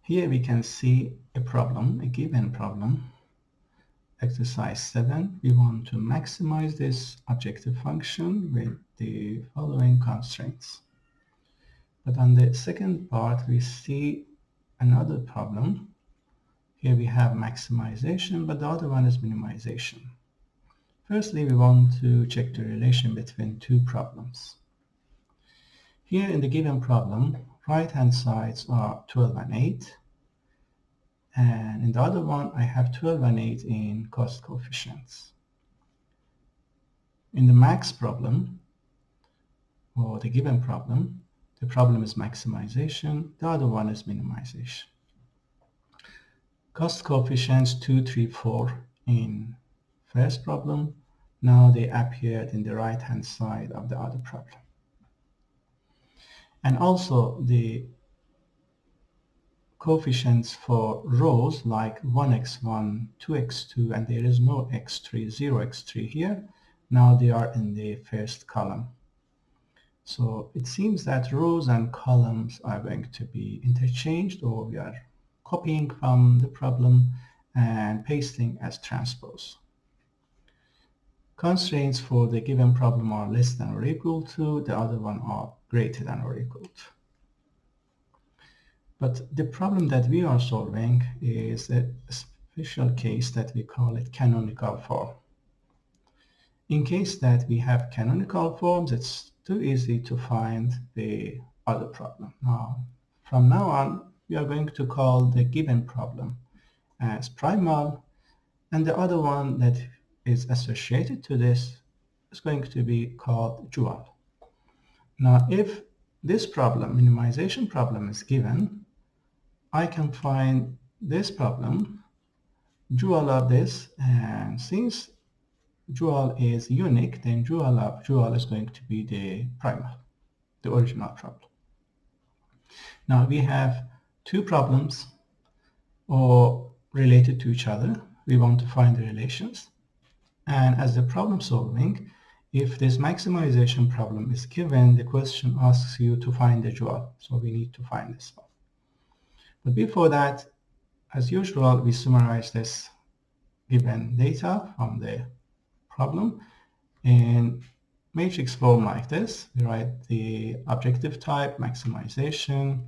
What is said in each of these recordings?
Here we can see a problem, a given problem. Exercise 7, we want to maximize this objective function with the following constraints. But on the second part, we see another problem. Here we have maximization, but the other one is minimization. Firstly, we want to check the relation between two problems. Here in the given problem, right-hand sides are 12 and 8. And in the other one, I have 12 and 8 in cost coefficients. In the max problem, or the given problem, the problem is maximization, the other one is minimization. Cost coefficients 2, 3, 4 in first problem, now they appeared in the right-hand side of the other problem. And also the coefficients for rows like 1x1, 2x2, and there is no x3, 0x3 here. Now they are in the first column. So it seems that rows and columns are going to be interchanged, or we are copying from the problem and pasting as transpose. Constraints for the given problem are less than or equal to, the other one are greater than or equal to. But the problem that we are solving is a special case that we call it canonical form. In case that we have canonical forms, it's too easy to find the other problem. Now, from now on, we are going to call the given problem as primal, and the other one that is associated to this is going to be called dual. Now, if this problem, minimization problem, is given, I can find this problem, dual of this, and since dual is unique, then dual of dual is going to be the primal, the original problem. Now we have two problems or related to each other. We want to find the relations. And as the problem solving, if this maximization problem is given, the question asks you to find the dual. So we need to find this one. But before that, as usual, we summarize this given data from the problem in matrix form like this. We write the objective type, maximization,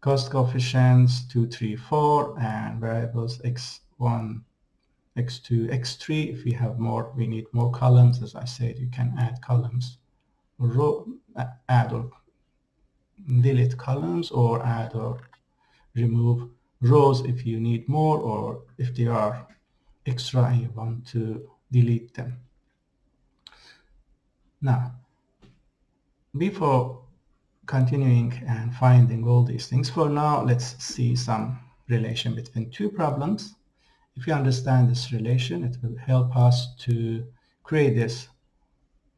cost coefficients 2, 3, 4, and variables x1, x2, x3. If we have more, we need more columns. As I said, you can add columns, or add or delete columns, or add or remove rows if you need more, or if they are extra and you want to delete them. Now, before continuing and finding all these things, for now, let's see some relation between two problems. If you understand this relation, it will help us to create this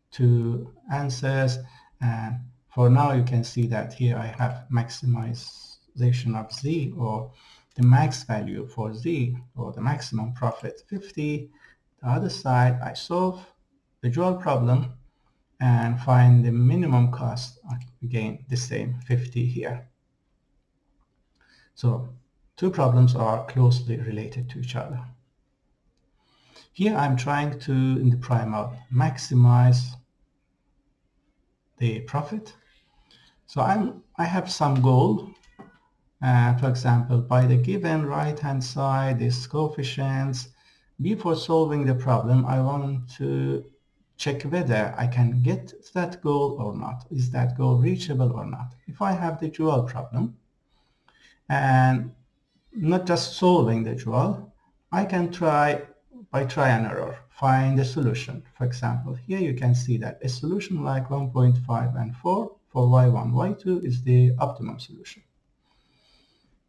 two answers. And for now, you can see that here I have maximization of z, or the max value for z, or the maximum profit 50. The other side, I solve the dual problem and find the minimum cost, again the same, 50 here. So two problems are closely related to each other. Here I'm trying to, in the primal, maximize the profit. So I have some goal. For example, by the given right-hand side, these coefficients, before solving the problem, I want to check whether I can get that goal or not. Is that goal reachable or not? If I have the dual problem, and not just solving the dual, I can try by try and error, find a solution. For example, here you can see that a solution like 1.5 and 4 for y1, y2 is the optimum solution.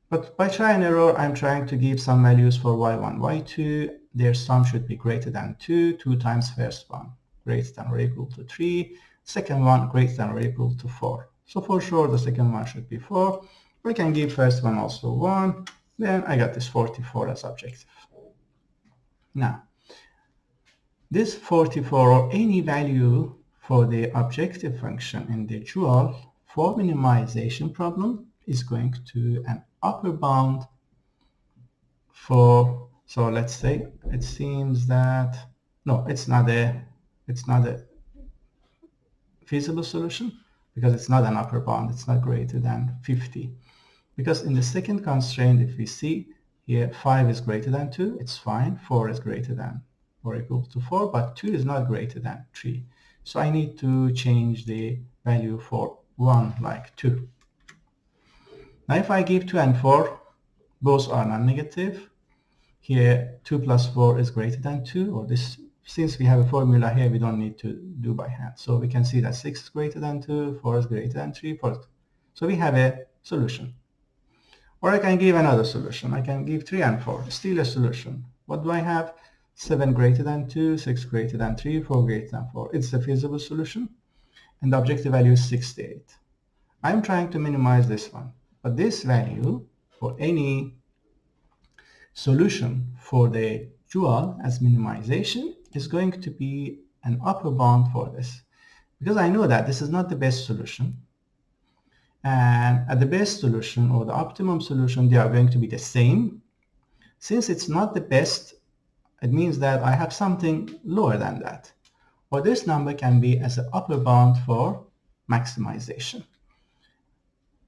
But by try and error, I'm trying to give some values for y1, y2. Their sum should be greater than 2, 2 times first one, greater than or equal to 3, second one greater than or equal to 4. So for sure, the second one should be 4. I can give first one also 1, then I got this 44 as objective. Now, this 44, or any value for the objective function in the dual for minimization problem, is going to an upper bound for, so let's say it seems that, no, it's not a feasible solution because it's not an upper bound, it's not greater than 50. Because in the second constraint, if we see here 5 is greater than 2, it's fine. 4 is greater than or equal to 4, but 2 is not greater than 3. So I need to change the value for 1 like 2. Now if I give 2 and 4, both are non-negative. Here 2 plus 4 is greater than 2, or this, since we have a formula here, we don't need to do by hand. So we can see that 6 is greater than 2, 4 is greater than 3, 4. So we have a solution. Or I can give another solution. I can give 3 and 4, still a solution. What do I have? 7 greater than 2, 6 greater than 3, 4 greater than 4. It's a feasible solution. And the objective value is 68. I'm trying to minimize this one. But this value for any solution for the dual as minimization is going to be an upper bound for this. Because I know that this is not the best solution. And at the best solution or the optimum solution, they are going to be the same. Since it's not the best, it means that I have something lower than that. Or this number can be as an upper bound for maximization.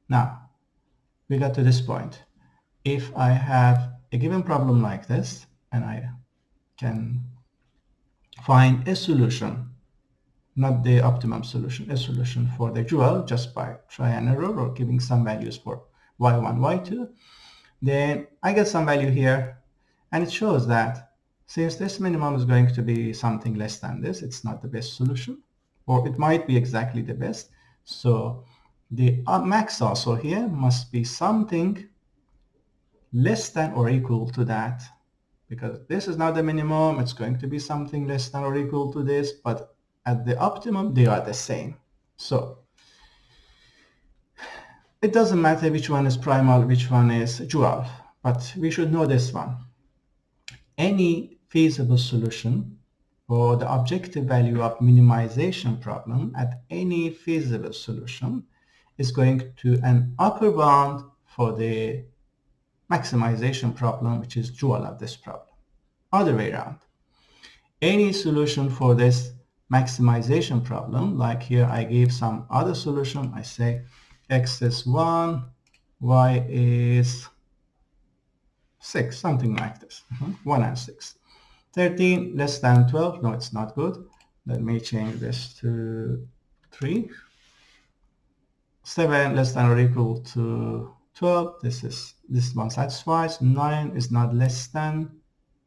Now, we got to this point. If I have a given problem like this, and I can find a solution, not the optimum solution, a solution for the dual just by try and error or giving some values for y1, y2, then I get some value here, and it shows that since this minimum is going to be something less than this, it's not the best solution, or it might be exactly the best. So the max also here must be something less than or equal to that, because this is not the minimum, it's going to be something less than or equal to this, but at the optimum, they are the same. So it doesn't matter which one is primal, which one is dual, but we should know this one. Any feasible solution or the objective value of minimization problem at any feasible solution is going to an upper bound for the maximization problem, which is dual of this problem. Other way around. Any solution for this maximization problem, like here I gave some other solution, I say x is 1, y is 6, something like this, 1 and 6. 13 less than 12, no, it's not good. Let me change this to 3. 7 less than or equal to 12, this one satisfies. 9 is not less than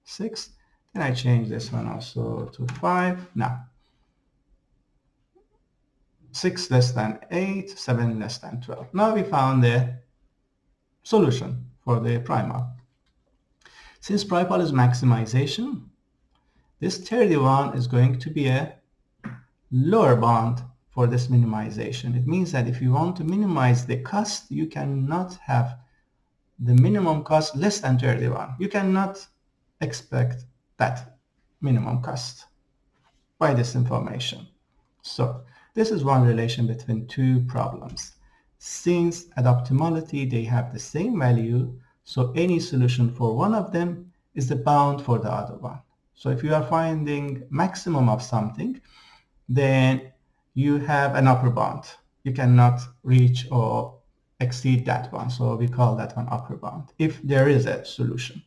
6. Then I change this one also to 5. Now 6 less than 8, 7 less than 12. Now we found the solution for the primal. Since primal is maximization, this 31 is going to be a lower bound for this minimization. It means that if you want to minimize the cost, you cannot have the minimum cost less than 31. You cannot expect that minimum cost by this information. So this is one relation between two problems. Since at optimality they have the same value, so any solution for one of them is the bound for the other one. So if you are finding maximum of something, then you have an upper bound. You cannot reach or exceed that one. So we call that one upper bound if there is a solution.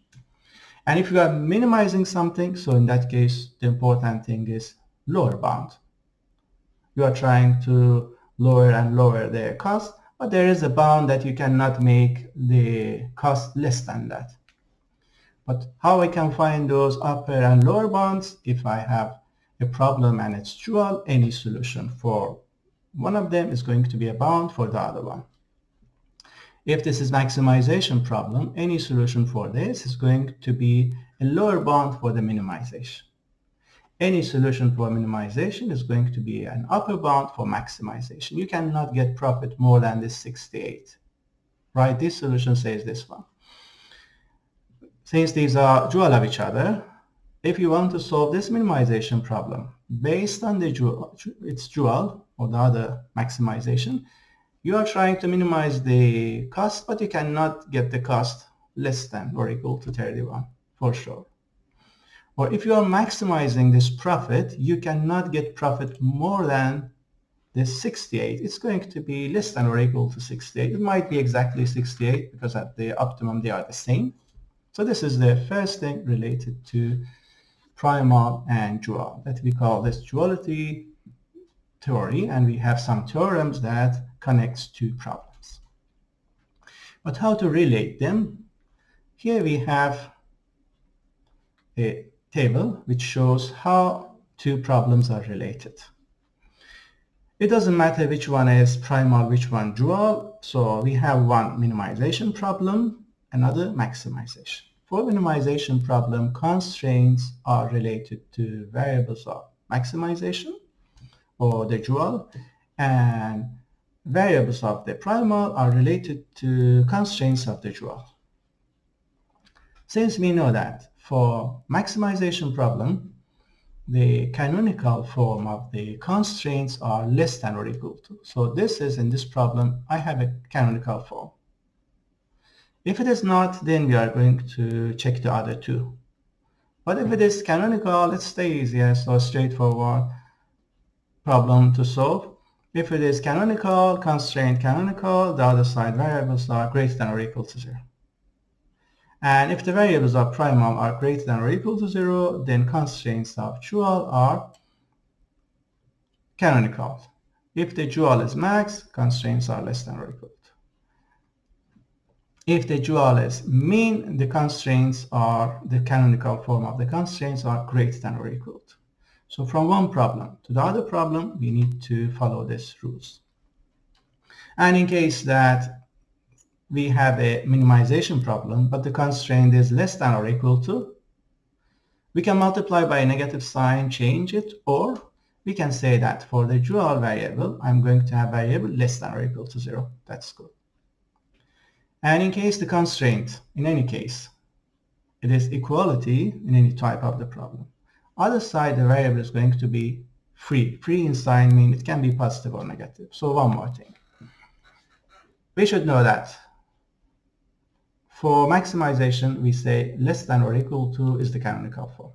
And if you are minimizing something, so in that case, the important thing is lower bound. You are trying to lower and lower the cost, but there is a bound that you cannot make the cost less than that. But how I can find those upper and lower bounds? If I have a problem and it's dual, any solution for one of them is going to be a bound for the other one. If this is maximization problem, any solution for this is going to be a lower bound for the minimization. Any solution for minimization is going to be an upper bound for maximization. You cannot get profit more than this 68, right? This solution says this one. Since these are dual of each other, if you want to solve this minimization problem based on the its dual or the other maximization, You are trying to minimize the cost, but you cannot get the cost less than or equal to 31 for sure. Or if you are maximizing this profit, you cannot get profit more than this 68. It's going to be less than or equal to 68. It might be exactly 68 because at the optimum they are the same. So this is the first thing related to primal and dual that we call this duality theory, and we have some theorems that connects two problems. But how to relate them? Here we have a table which shows how two problems are related. It doesn't matter which one is primal, which one dual. So we have one minimization problem, another maximization. For minimization problem, constraints are related to variables of maximization or the dual, and variables of the primal are related to constraints of the dual. Since we know that for maximization problem, the canonical form of the constraints are less than or equal to. So this is in this problem, I have a canonical form. If it is not, then we are going to check the other two. But if it is canonical, let's stay easier, so straightforward problem to solve. If it is canonical, constraint canonical, the other side variables are greater than or equal to 0. And if the variables of primal are greater than or equal to 0, then constraints of dual are canonical. If the dual is max, constraints are less than or equal to. If the dual is min, the constraints are, the canonical form of the constraints are greater than or equal to. So from one problem to the other problem, we need to follow these rules. And in case that we have a minimization problem, but the constraint is less than or equal to, we can multiply by a negative sign, change it, or we can say that for the dual variable, I'm going to have variable less than or equal to 0. That's good. And in case the constraint, in any case, it is equality in any type of the problem. Other side, the variable is going to be free. Free in sign means it can be positive or negative. So one more thing. We should know that for maximization, we say less than or equal to is the canonical form.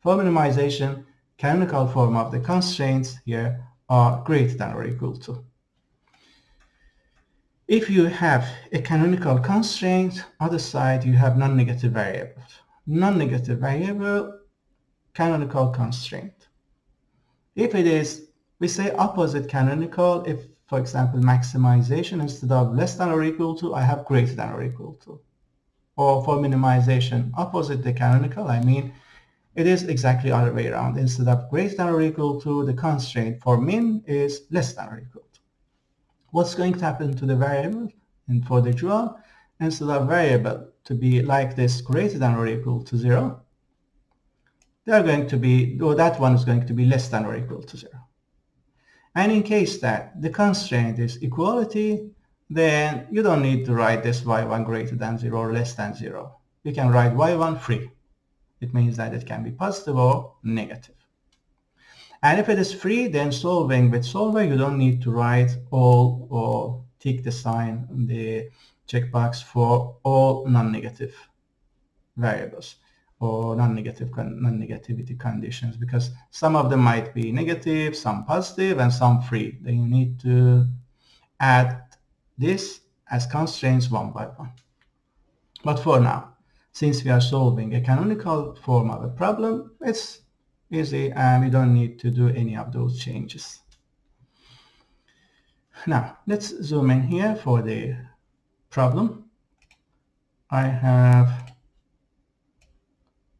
For minimization, canonical form of the constraints here are greater than or equal to. If you have a canonical constraint, other side you have non-negative variables. Non-negative variable, canonical constraint. If it is, we say opposite canonical, if for example maximization instead of less than or equal to, I have greater than or equal to. Or for minimization, opposite the canonical, I mean it is exactly other way around. Instead of greater than or equal to, the constraint for min is less than or equal to. What's going to happen to the variable? And for the dual, instead of variable to be like this greater than or equal to 0, they are going to be, or that one is going to be less than or equal to 0. And in case that the constraint is equality, then you don't need to write this y1 greater than 0 or less than 0. You can write y1 free. It means that it can be positive or negative. And if it is free, then solving with solver, you don't need to write all or tick the sign in the checkbox for all non-negative variables or non-negativity conditions, because some of them might be negative, some positive, and some free. Then you need to add this as constraints one by one. But for now, since we are solving a canonical form of a problem, it's easy and we don't need to do any of those changes. Now, let's zoom in here for the problem. I have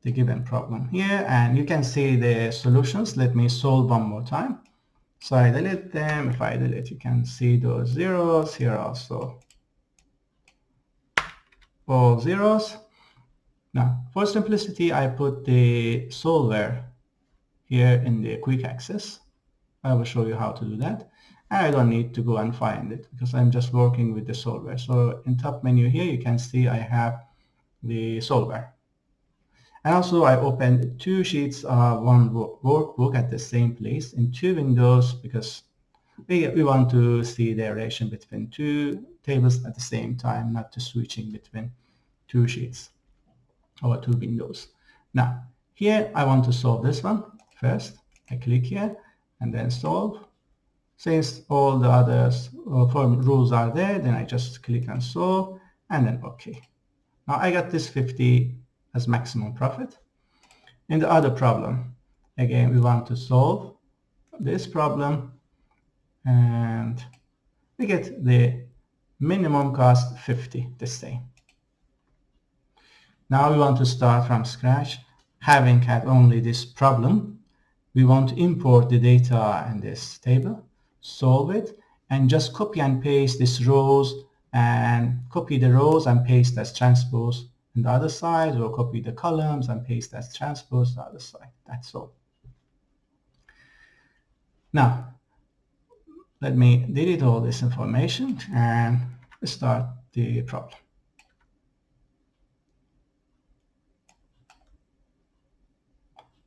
the given problem here, and you can see the solutions. Let me solve one more time. So I delete them. If I delete, you can see those zeros here also. All zeros. Now, for simplicity, I put the solver here in the quick access. I will show you how to do that. And I don't need to go and find it because I'm just working with the solver. So in top menu here, you can see I have the solver. And also I opened two sheets of one workbook at the same place in two windows because we want to see the relation between two tables at the same time, not to switching between two sheets or two windows. Now, here I want to solve this one first. I click here and then solve. Since all the others form rules are there, then I just click on solve and then OK. Now I got this 50 as maximum profit. In the other problem, again, we want to solve this problem and we get the minimum cost 50 the same. Now we want to start from scratch. Having had only this problem, we want to import the data in this table, solve it, and just copy and paste these rows and copy the rows and paste as transpose on the other side, or copy the columns and paste as transpose on the other side. That's all. Now, let me delete all this information and start the problem.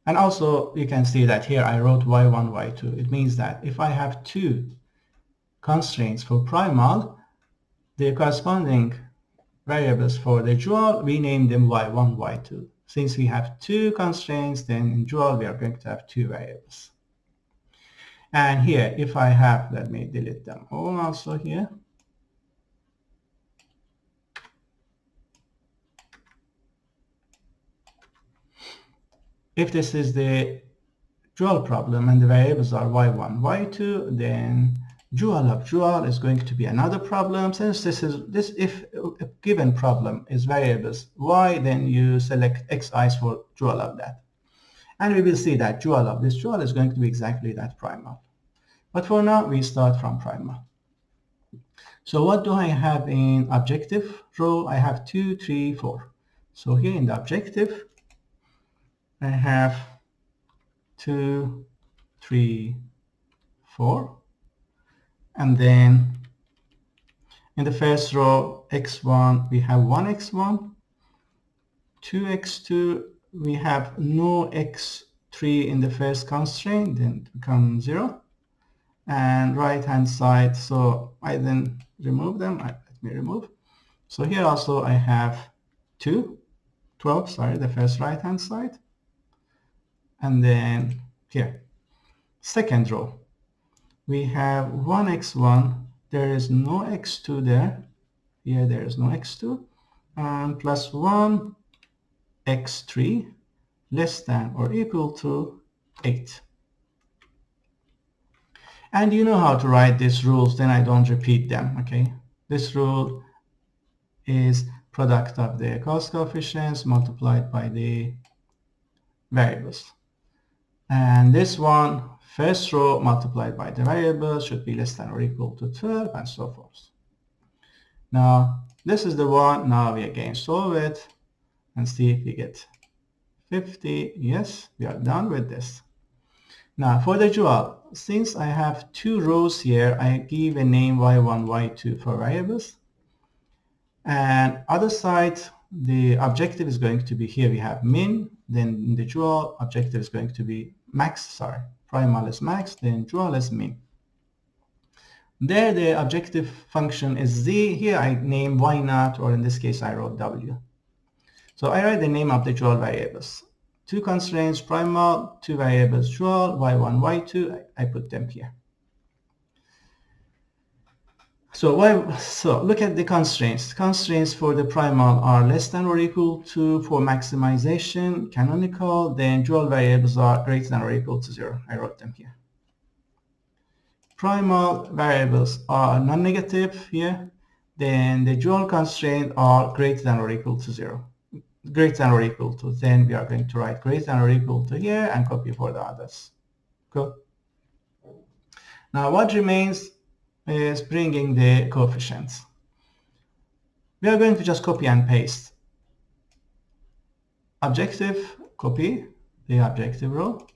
And also, you can see that here I wrote y1, y2. It means that if I have two constraints for primal, the corresponding variables for the dual, we name them y1, y2. Since we have two constraints, then in dual we are going to have two variables. And here, if I have, let me delete them all also here. If this is the dual problem and the variables are y1, y2, then dual of dual is going to be another problem. Since if a given problem is variables y, then you select xi's for dual of that. And we will see that dual of this dual is going to be exactly that primal. But for now, we start from primal. So what do I have in objective row? I have 2, 3, 4. So here in the objective, I have 2, 3, 4. And then in the first row, x1, we have 1x1, 2x2, we have no x3 in the first constraint, then it becomes 0. And right hand side, so I then remove them. Let me remove. So here also I have 12, sorry, the first right hand side. And then here, second row, we have 1x1, there is no x2 there. Here there is no x2. And plus 1 x3 less than or equal to 8. And you know how to write these rules, then I don't repeat them, okay? This rule is product of the cost coefficients multiplied by the variables. And this one, first row multiplied by the variables should be less than or equal to 12 and so forth. Now, this is the one. Now we again solve it and see if we get 50. Yes, we are done with this. Now for the dual, since I have two rows here, I give a name y1, y2 for variables. And other side, the objective is going to be here we have min, then in the dual objective is going to be max, sorry, primal is max, then dual is min. There the objective function is z, here I name y0, or in this case I wrote w. So I write the name of the dual variables. Two constraints primal, two variables dual, y1, y2, I put them here. So look at the constraints. Constraints for the primal are less than or equal to for maximization, canonical, then dual variables are greater than or equal to 0. I wrote them here. Primal variables are non-negative here, then the dual constraint are greater than or equal to 0. Greater than or equal to, then we are going to write greater than or equal to here and copy for the others. Cool. Now what remains is bringing the coefficients. We are going to just copy and paste. Objective, copy the objective row.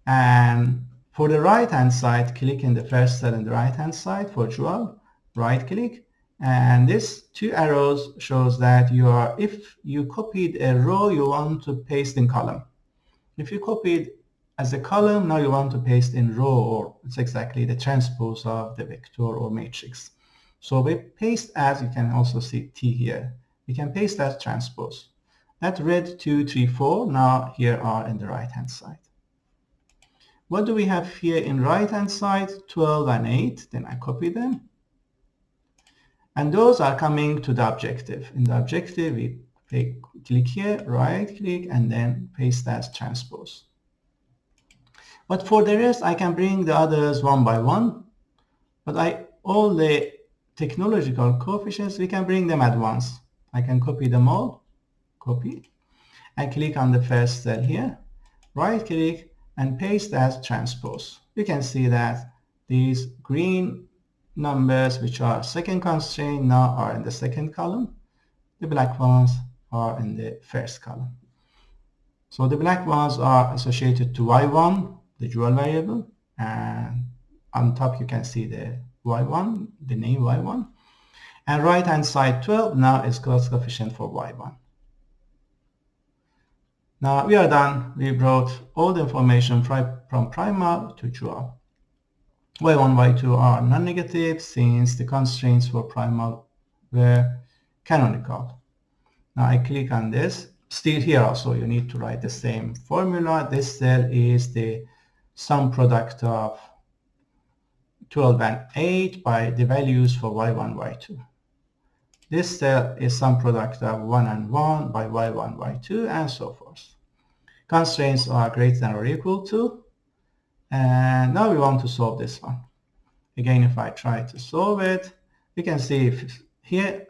And for the right hand side, click in the first cell in the right hand side for dual, right click. And this two arrows shows that if you copied a row, you want to paste in column. If you copied as a column. Now you want to paste in row, or it's exactly the transpose of the vector or matrix. So we paste as, you can also see T here. We can paste as transpose. That red 2, 3, 4 now here are in the right hand side. What do we have here in right hand side? 12 and 8. Then I copy them. And those are coming to the objective. In the objective, we click here, right click, and then paste as transpose. But for the rest, I can bring the others one by one. But all the technological coefficients, we can bring them at once. I can copy them all, copy, and click on the first cell here, right click, and paste as transpose. You can see that these green numbers, which are second constraint, now are in the second column. The black ones are in the first column. So the black ones are associated to y1, the dual variable, and on top you can see the y1, the name y1, and right hand side 12 now is cost coefficient for y1. Now we are done. We brought all the information from primal to dual. y1, y2 are non-negative since the constraints for primal were canonical. Now I click on this. Still here also you need to write the same formula. This cell is the sum product of 12 and 8 by the values for y1, y2. This cell is sum product of 1 and 1 by y1, y2, and so forth. Constraints are greater than or equal to. And now we want to solve this one. Again, if I try to solve it, we can see if here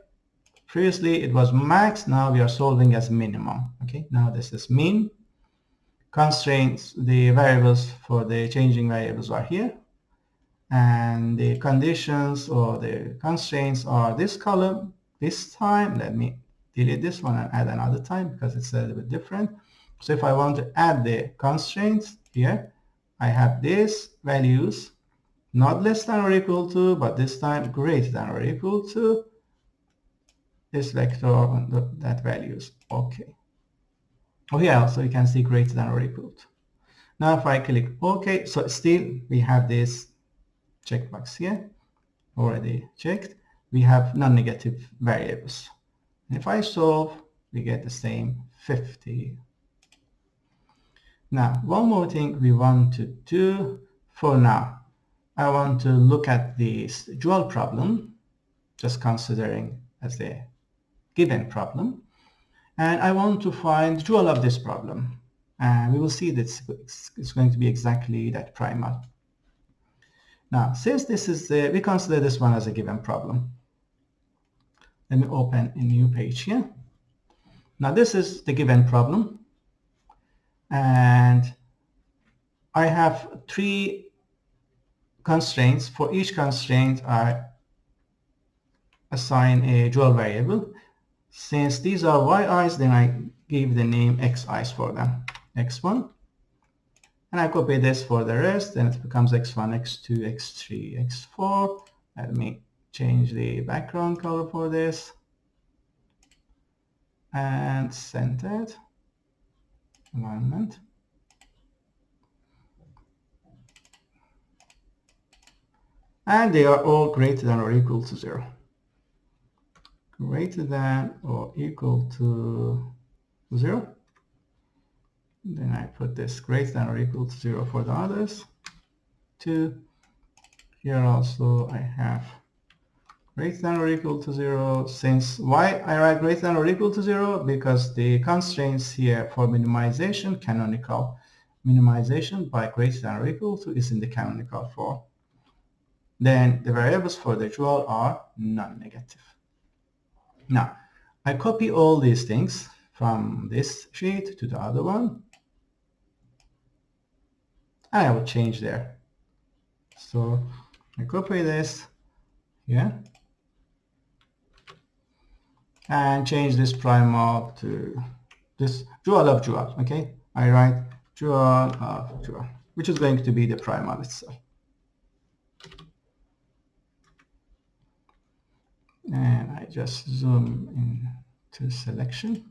previously it was max, now we are solving as minimum. Okay, now this is min. Constraints, the variables for the changing variables are here. And the conditions or the constraints are this column. This time, let me delete this one and add another time because it's a little bit different. So if I want to add the constraints here, I have these values, not less than or equal to, but this time greater than or equal to this vector on that values. Okay. Oh yeah, so you can see greater than or equal to. Now if I click OK, so still we have this checkbox here already checked. We have non-negative variables. And if I solve, we get the same 50. Now, one more thing we want to do for now. I want to look at this dual problem, just considering as a given problem. And I want to find dual of this problem. And we will see that it's going to be exactly that primal. Now, since this is, we consider this one as a given problem. Let me open a new page here. Now, this is the given problem. And I have 3 constraints. For each constraint, I assign a dual variable. Since these are yi's, then I give the name xi's for them. x1. And I copy this for the rest, then it becomes x1, x2, x3, x4. Let me change the background color for this. And centered alignment. And they are all greater than or equal to 0. Greater than or equal to 0. Then I put this greater than or equal to 0 for the others. 2. Here also I have greater than or equal to 0. Since why I write greater than or equal to 0? Because the constraints here for minimization, canonical. Minimization by greater than or equal to is in the canonical form. Then the variables for the dual are non-negative. Now, I copy all these things from this sheet to the other one. And I will change there. So I copy this here and change this primal to this dual of dual. Okay, I write dual of dual, which is going to be the primal itself. And I just zoom in to selection.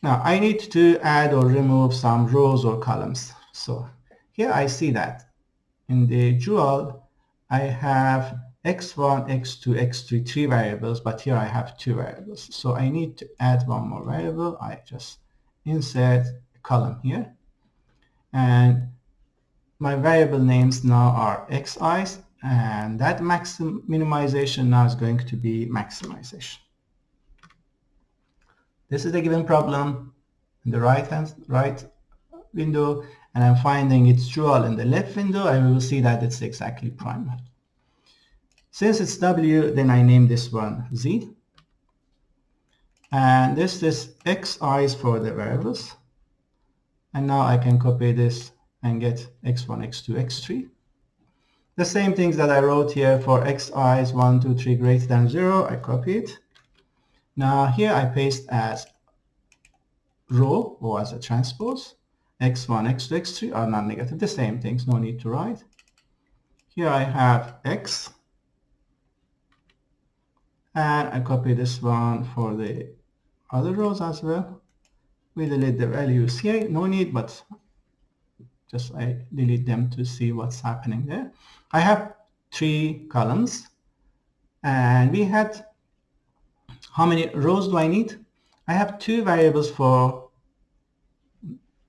Now I need to add or remove some rows or columns. So here I see that in the dual I have x1, x2, x3, three variables, but here I have two variables. So I need to add one more variable. I just insert a column here, and my variable names now are xi's, and that minimization now is going to be maximization. This is the given problem in the right window, and I'm finding its dual in the left window, and we will see that it's exactly primal. Since it's W, then I name this one Z, and this is xi's for the variables, and now I can copy this and get x1, x2, x3. The same things that I wrote here for xi's 1, 2, 3 greater than 0, I copy it. Now here I paste as row or as a transpose. x1, x2, x3 are non-negative. The same things, no need to write. Here I have x, and I copy this one for the other rows as well. We delete the values here, no need, but just I delete them to see what's happening there. I have three columns, and we had, how many rows do I need? I have two variables for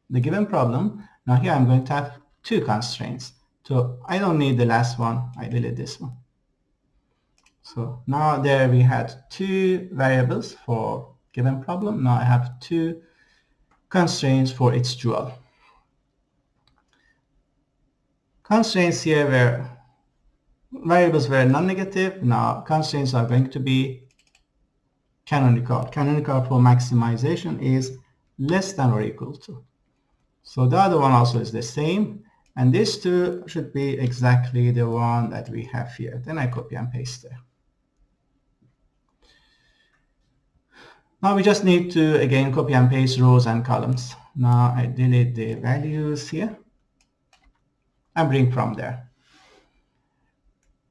the given problem. Now here I'm going to have two constraints. So I don't need the last one, I delete this one. So now there we had two variables for given problem. Now I have two constraints for its dual. Constraints here were, variables were non-negative. Now constraints are going to be canonical. Canonical for maximization is less than or equal to. So the other one also is the same, and these two should be exactly the one that we have here. Then I copy and paste there. Now we just need to again copy and paste rows and columns. Now I delete the values here and bring from there.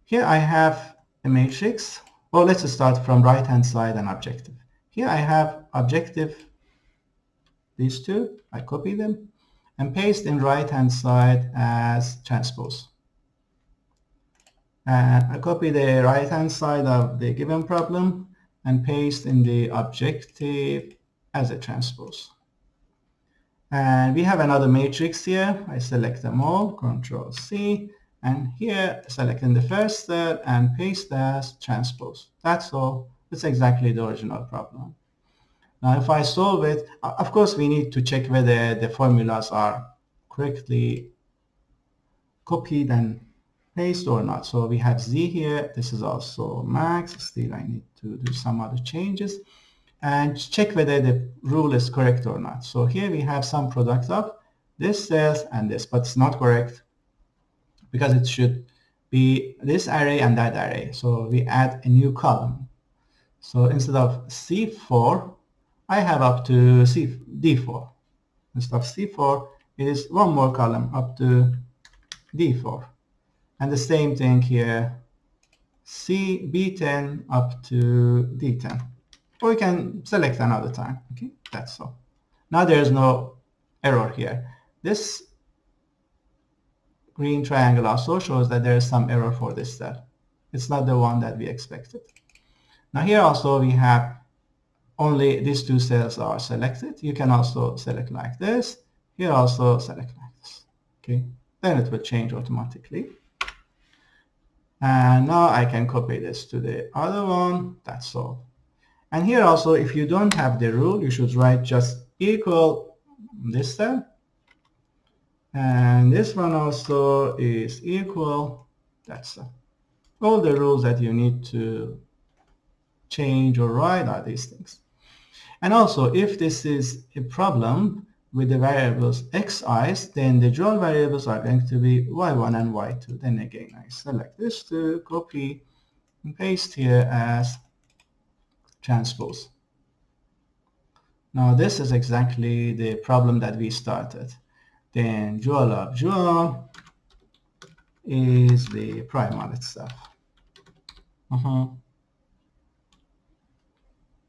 Here I have a matrix. Well, let's start from right hand side and objective. Here I have objective, these two, I copy them and paste in right hand side as transpose. And I copy the right hand side of the given problem and paste in the objective as a transpose. And we have another matrix here. I select them all, Control C, and here select in the first step and paste as transpose. That's all. It's exactly the original problem. Now if I solve it, of course we need to check whether the formulas are correctly copied and pasted or not. So we have Z here. This is also max. Still I need to do some other changes and check whether the rule is correct or not. So here we have some product of this cells and this, but it's not correct because it should be this array and that array. So we add a new column. So instead of C4, I have up to D4. Instead of C4, it is one more column up to D4. And the same thing here, B10 up to D10. Or we can select another time. Okay, that's all. Now there is no error here. This green triangle also shows that there is some error for this cell. It's not the one that we expected. Now here also we have only these two cells are selected. You can also select like this. Here also select like this. Okay, then it will change automatically. And now I can copy this to the other one. That's all. And here also, if you don't have the rule, you should write just equal this cell. And this one also is equal. That's all the rules that you need to change or write are these things. And also, if this is a problem with the variables xi's, then the dual variables are going to be y1 and y2. Then again, I select this to copy and paste here as transpose. Now this is exactly the problem that we started. Then dual of dual is the primal itself.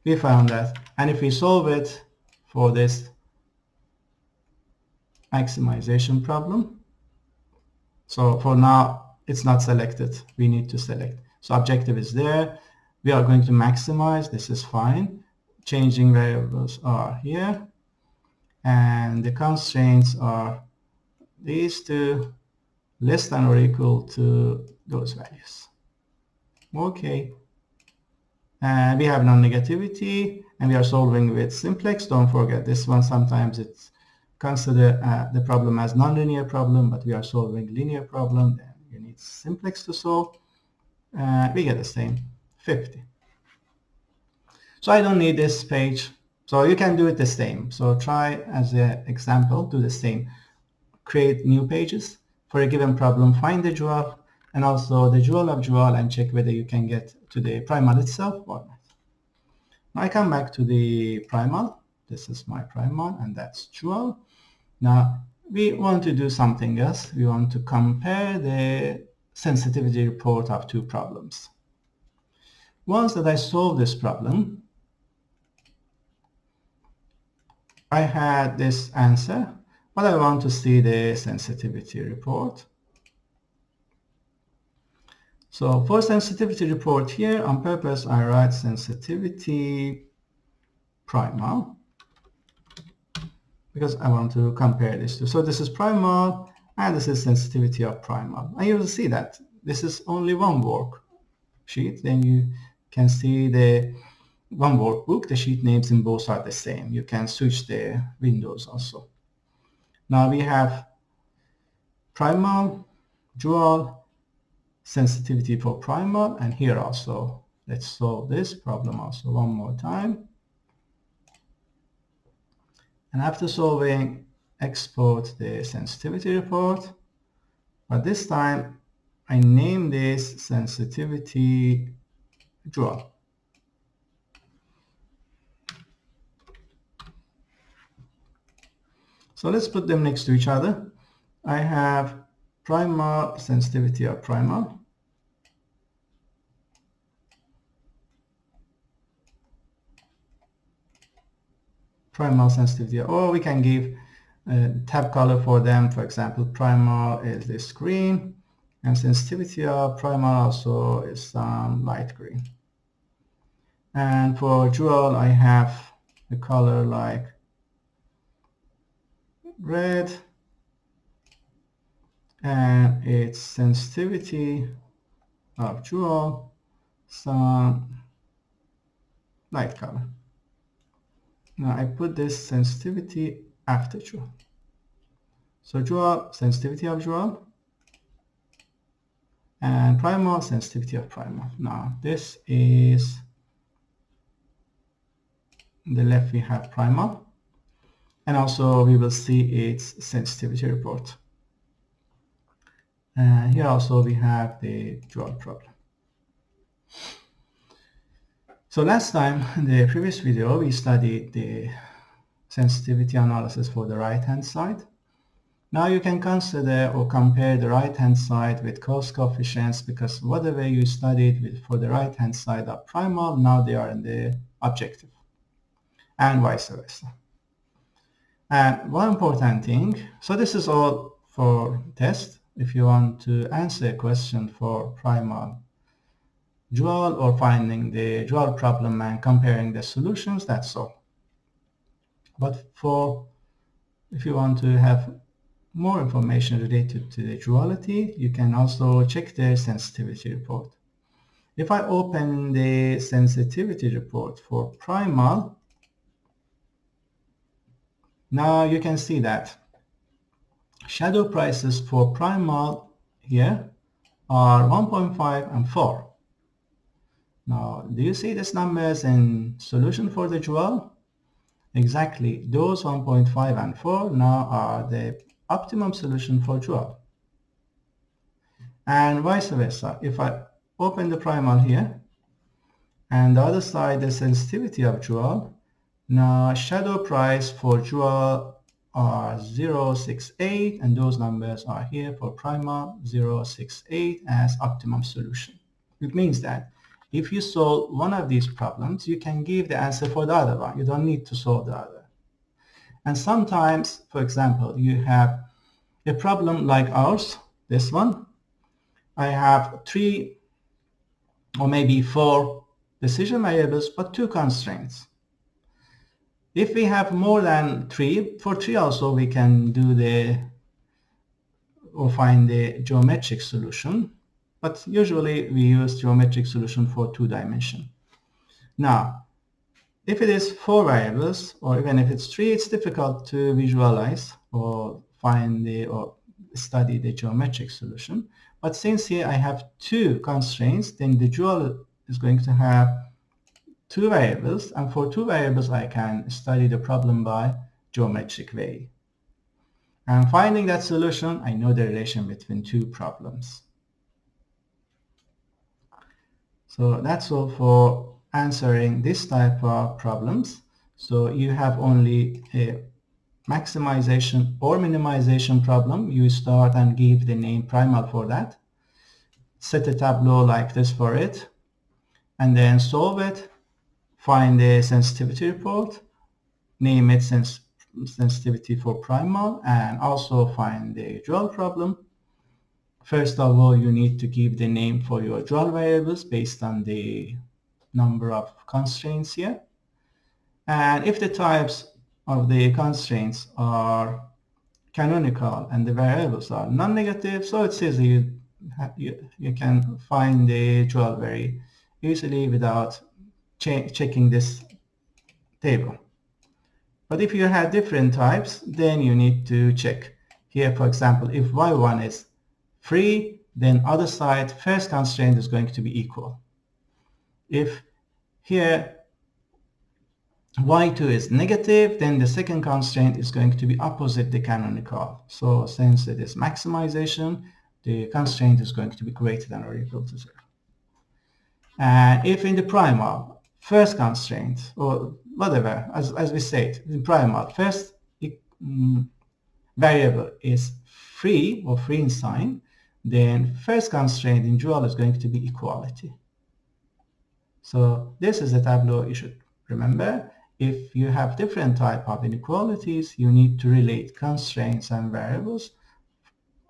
We found that. And if we solve it for this maximization problem. So for now, it's not selected. We need to select. So objective is there. We are going to maximize. This is fine. Changing variables are here. And the constraints are these two, less than or equal to those values. Okay. And we have non-negativity, and we are solving with simplex. Don't forget this one. Sometimes it's consider the problem as non-linear problem, but we are solving linear problem. Then you need simplex to solve. We get the same, 50. So I don't need this page. So you can do it the same. So try as an example, do the same. Create new pages for a given problem, find the dual, and also the dual of dual, and check whether you can get to the primal itself or not. Now I come back to the primal. This is my primal, and that's dual. Now we want to do something else. We want to compare the sensitivity report of two problems. Once that I solve this problem, I had this answer, but I want to see the sensitivity report. So for sensitivity report here, on purpose, I write sensitivity primal because I want to compare these two. So this is primal and this is sensitivity of primal. And you will see that this is only one worksheet. Then you can see the one workbook. The sheet names in both are the same. You can switch the windows also. Now we have primal, dual, sensitivity for primal, and here also. Let's solve this problem also one more time. And after solving, export the sensitivity report. But this time, I name this sensitivity dual. So let's put them next to each other. I have primal, sensitivity of primal. Primal sensitivity, or we can give a tab color for them. For example, primal is this green, and sensitivity of primal also is some light green. And for dual, I have a color like red, and its sensitivity of dual, some light color. Now I put this sensitivity after dual. So dual, sensitivity of dual, and primal, sensitivity of primal. Now this is on the left, we have primal, and also we will see its sensitivity report. And here also we have the dual problem. So last time, in the previous video, we studied the sensitivity analysis for the right-hand side. Now you can consider or compare the right-hand side with cost coefficients, because whatever you studied for the right-hand side of primal, now they are in the objective, and vice versa. And one important thing, so this is all for test. If you want to answer a question for primal dual or finding the dual problem and comparing the solutions, that's all. But if you want to have more information related to the duality, you can also check the sensitivity report. If I open the sensitivity report for primal, now you can see that shadow prices for primal here are 1.5 and 4. Now, do you see these numbers in solution for the dual? Exactly, those 1.5 and 4 now are the optimum solution for dual. And vice versa, if I open the primal here, and the other side, the sensitivity of dual, now shadow price for dual are 0.68, and those numbers are here for primal, 0.68 as optimum solution. It means that if you solve one of these problems, you can give the answer for the other one. You don't need to solve the other. And sometimes, for example, you have a problem like ours, this one. I have 3 or maybe 4 decision variables, but 2 constraints. If we have more than 3, for 3 also we can do or find the geometric solution, but usually we use geometric solution for 2 dimension. Now, if it is 4 variables, or even if it's 3, it's difficult to visualize or find or study the geometric solution. But since here I have 2 constraints, then the dual is going to have 2 variables, and for 2 variables I can study the problem by geometric way. And finding that solution, I know the relation between 2 problems. So that's all for answering this type of problems. So you have only a maximization or minimization problem. You start and give the name primal for that. Set a tableau like this for it, and then solve it. Find the sensitivity report, name it sensitivity for primal, and also find the dual problem. First of all, you need to give the name for your dual variables based on the number of constraints here. And if the types of the constraints are canonical and the variables are non-negative, so it's easy. You can find the dual very easily without checking this table. But if you have different types, then you need to check. Here, for example, if y1 is free, then other side, first constraint is going to be equal. If here y2 is negative, then the second constraint is going to be opposite the canonical. So since it is maximization, the constraint is going to be greater than or equal to 0. And if in the primal, first constraint, or whatever, as we said, in primal, first variable is free or free in sign, then first constraint in dual is going to be equality. So this is a tableau you should remember. If you have different type of inequalities, you need to relate constraints and variables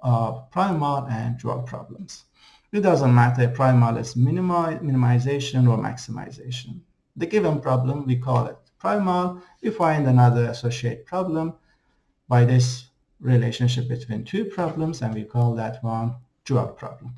of primal and dual problems. It doesn't matter if primal is minimization or maximization. The given problem, we call it primal. We find another associate problem by this relationship between 2 problems, and we call that one dual problem.